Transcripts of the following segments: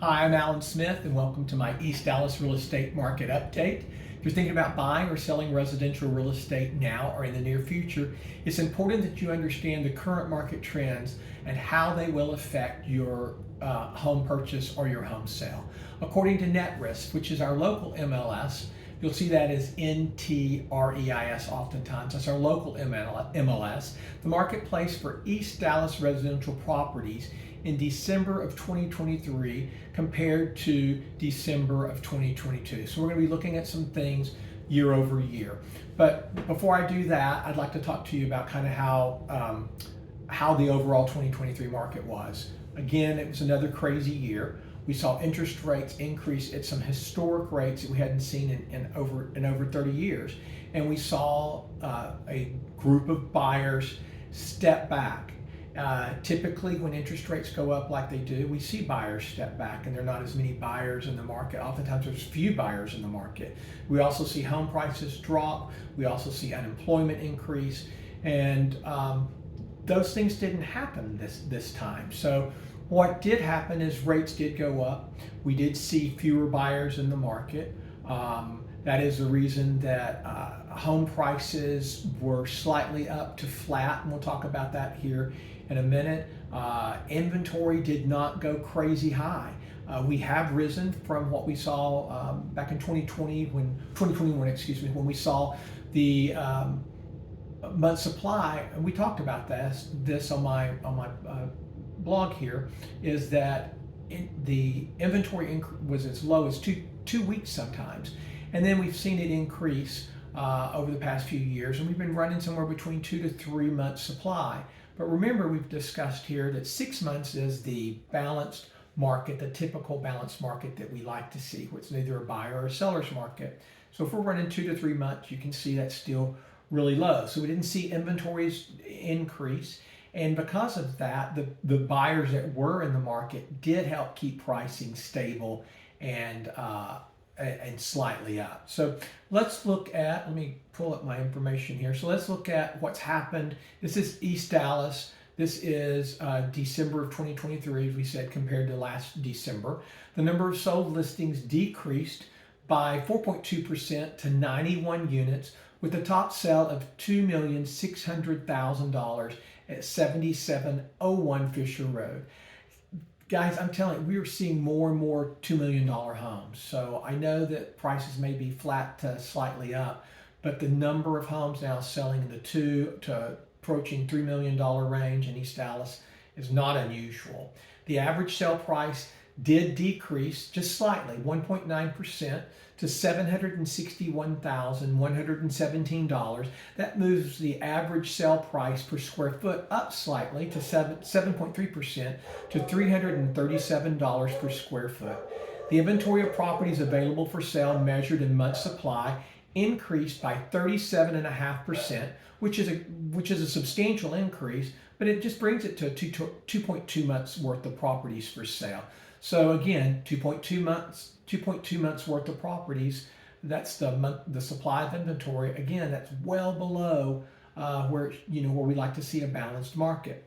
Hi, I'm Alan Smith, and welcome to my East Dallas Real Estate Market Update. If you're thinking about buying or selling residential real estate now or in the near future, it's important that you understand the current market trends and how they will affect your home purchase or your home sale. According to NetRisk, which is our local MLS, you'll see that as NTREIS oftentimes. That's our local MLS. The marketplace for East Dallas residential properties in December of 2023 compared to December of 2022. So we're going to be looking at some things year over year. But before I do that, I'd like to talk to you about kind of how the overall 2023 market was. Again, it was another crazy year. We saw interest rates increase at some historic rates that we hadn't seen in over 30 years. And we saw a group of buyers step back. Typically, when interest rates go up like they do, we see buyers step back, and there are not as many buyers in the market. Oftentimes, there's few buyers in the market. We also see home prices drop. We also see unemployment increase, and those things didn't happen this time. So what did happen is rates did go up. We did see fewer buyers in the market. That is the reason that home prices were slightly up to flat, and we'll talk about that here in a minute. Inventory did not go crazy high. We have risen from what we saw back in 2021, when we saw the month supply, and we talked about this on my blog here, is that the inventory was as low as two weeks sometimes. And then we've seen it increase over the past few years, and we've been running somewhere between 2 to 3 months supply. But remember, we've discussed here that 6 months is the balanced market, the typical balanced market that we like to see, where it's neither a buyer or a seller's market. So if we're running 2 to 3 months, you can see that's still really low. So we didn't see inventories increase. And because of that, the buyers that were in the market did help keep pricing stable and slightly up. So let's look at, let me pull up my information here. So let's look at what's happened. This is East Dallas. This is December of 2023, as we said, compared to last December. The number of sold listings decreased by 4.2% to 91 units, with a top sale of $2,600,000 at 7701 Fisher Road. Guys, I'm telling you, we are seeing more and more $2 million homes. So I know that prices may be flat to slightly up, but the number of homes now selling in the 2 to approaching $3 million range in East Dallas is not unusual. The average sale price did decrease just slightly, 1.9%, to $761,117. That moves the average sale price per square foot up slightly to 7.3% to $337 per square foot. The inventory of properties available for sale measured in month supply increased by 37.5%, which is a substantial increase, but it just brings it to 2.2 months worth of properties for sale. So again, 2.2 months worth of properties. That's the supply of inventory. Again, that's well below where we like to see a balanced market.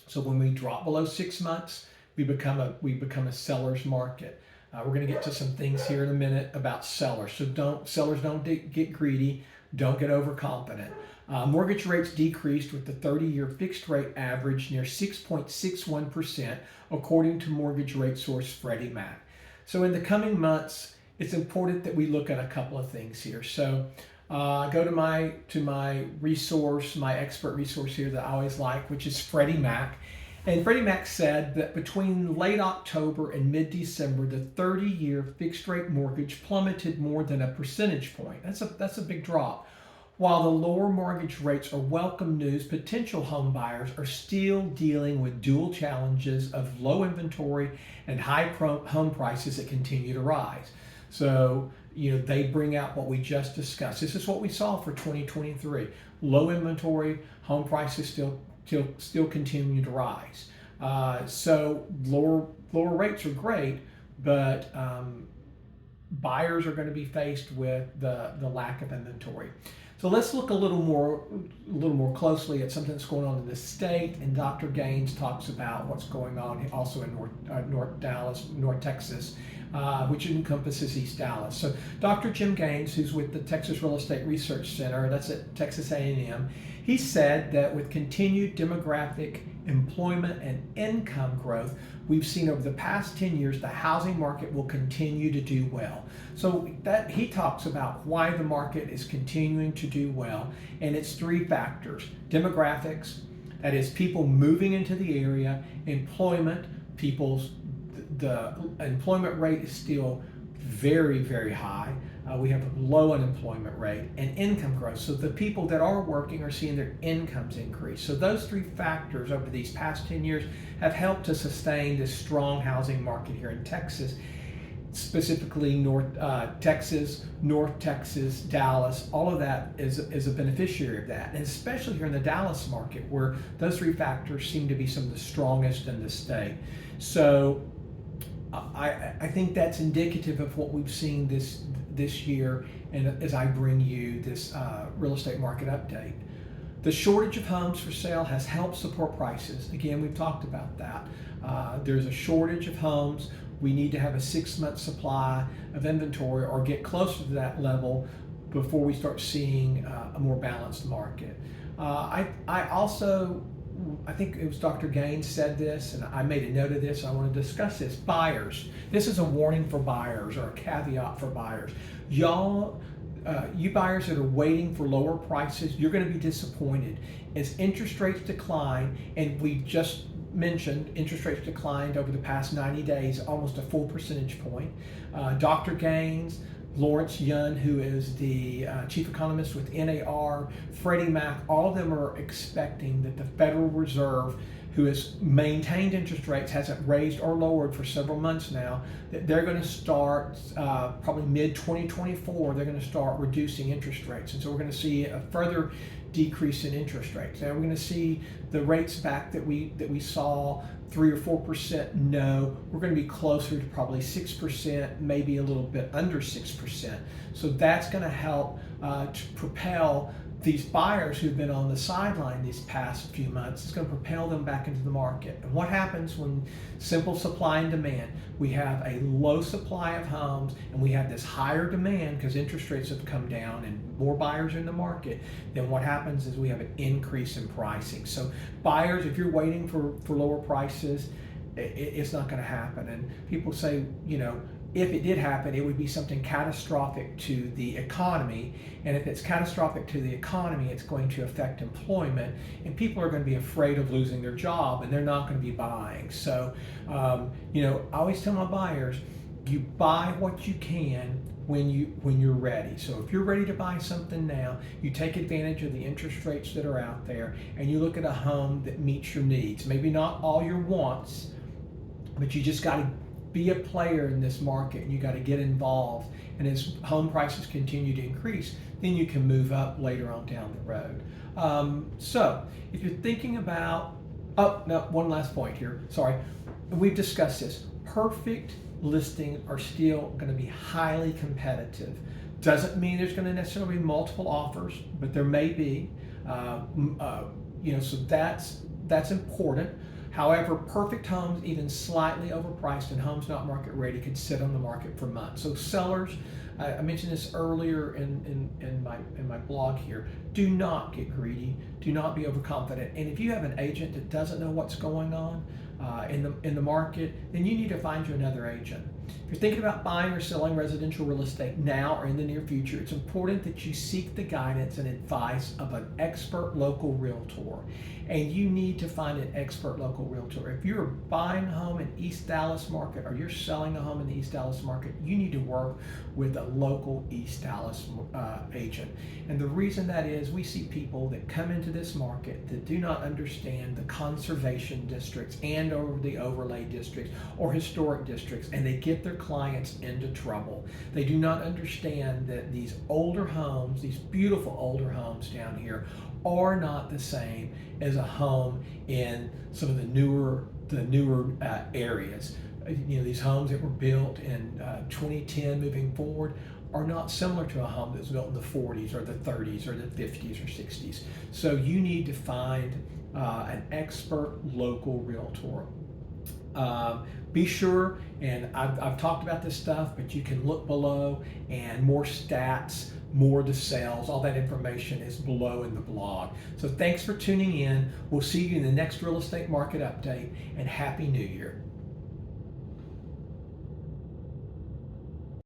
So when we drop below 6 months, we become a seller's market. We're going to get to some things here in a minute about sellers. So sellers don't get greedy. Don't get overconfident. Mortgage rates decreased, with the 30-year fixed rate average near 6.61%, according to mortgage rate source Freddie Mac. So in the coming months, it's important that we look at a couple of things here. So go to my resource, my expert resource here that I always like, which is Freddie Mac. And Freddie Mac said that between late October and mid-December, the 30-year fixed rate mortgage plummeted more than a percentage point. That's a big drop. While the lower mortgage rates are welcome news, potential home buyers are still dealing with dual challenges of low inventory and high home prices that continue to rise. So, they bring out what we just discussed. This is what we saw for 2023. Low inventory, home prices still continue to rise. So lower rates are great, but buyers are going to be faced with the lack of inventory. So let's look a little more closely at something that's going on in the state. And Dr. Gaines talks about what's going on also in North Dallas, North Texas, which encompasses East Dallas. So Dr. Jim Gaines, who's with the Texas Real Estate Research Center, that's at Texas A&M, he said that with continued demographic, employment, and income growth, we've seen over the past 10 years, the housing market will continue to do well. So that he talks about why the market is continuing to do well, and it's three factors: demographics, that is people moving into the area; employment, the employment rate is still very, very high. We have a low unemployment rate, and income growth. So the people that are working are seeing their incomes increase. So those three factors over these past 10 years have helped to sustain this strong housing market here in Texas, specifically North Texas, Dallas. All of that is a beneficiary of that, and especially here in the Dallas market, where those three factors seem to be some of the strongest in the state. So I think that's indicative of what we've seen this year, and as I bring you this real estate market update. The shortage of homes for sale has helped support prices. Again, we've talked about that. There's a shortage of homes. We need to have a 6-month supply of inventory or get closer to that level before we start seeing a more balanced market. I think it was Dr. Gaines said this, and I made a note of this. I want to discuss this. Buyers. This is a warning for buyers, or a caveat for buyers. You buyers that are waiting for lower prices, you're going to be disappointed as interest rates decline. And we just mentioned interest rates declined over the past 90 days, almost a full percentage point. Dr. Gaines, Lawrence Yun, who is the chief economist with NAR, Freddie Mac, all of them are expecting that the Federal Reserve, who has maintained interest rates, hasn't raised or lowered for several months now, that they're going to start probably mid-2024, they're going to start reducing interest rates. And so we're going to see a further decrease in interest rates. Now we're going to see the rates back that we saw 3 or 4%. No, we're going to be closer to probably 6%, maybe a little bit under 6%. So that's going to help to propel these buyers who've been on the sideline these past few months. It's going to propel them back into the market. And what happens when simple supply and demand? We have a low supply of homes, and we have this higher demand because interest rates have come down and more buyers are in the market. Then what happens is we have an increase in pricing. So buyers, if you're waiting for lower prices, it's not going to happen. And people say, if it did happen, it would be something catastrophic to the economy. And if it's catastrophic to the economy, it's going to affect employment. And people are going to be afraid of losing their job, and they're not going to be buying. So, I always tell my buyers, you buy what you can when you're ready. So if you're ready to buy something now, you take advantage of the interest rates that are out there, and you look at a home that meets your needs. Maybe not all your wants, but you just got to be a player in this market, and you got to get involved. And as home prices continue to increase, then you can move up later on down the road. So if you're thinking about, one last point here. Sorry, we've discussed this. Perfect listings are still going to be highly competitive. Doesn't mean there's going to necessarily be multiple offers, but there may be. So that's important. However, perfect homes, even slightly overpriced and homes not market ready, could sit on the market for months. So sellers, I mentioned this earlier in my blog here, do not get greedy, do not be overconfident. And if you have an agent that doesn't know what's going on in the market, then you need to find you another agent. If you're thinking about buying or selling residential real estate now or in the near future, it's important that you seek the guidance and advice of an expert local realtor. And you need to find an expert local realtor. If you're buying a home in East Dallas market, or you're selling a home in the East Dallas market, you need to work with a local East Dallas agent. And the reason that is, we see people that come into this market that do not understand the conservation districts and or the overlay districts or historic districts, and they get their clients into trouble. They do not understand that these older homes, these beautiful older homes down here, are not the same as a home in some of the newer areas. these homes that were built in 2010 moving forward are not similar to a home that was built in the 40s or the 30s or the 50s or 60s. So you need to find an expert local realtor. Be sure, and I've talked about this stuff, but you can look below, and more stats, more of the sales, all that information is below in the blog. So thanks for tuning in. We'll see you in the next real estate market update, and Happy New Year.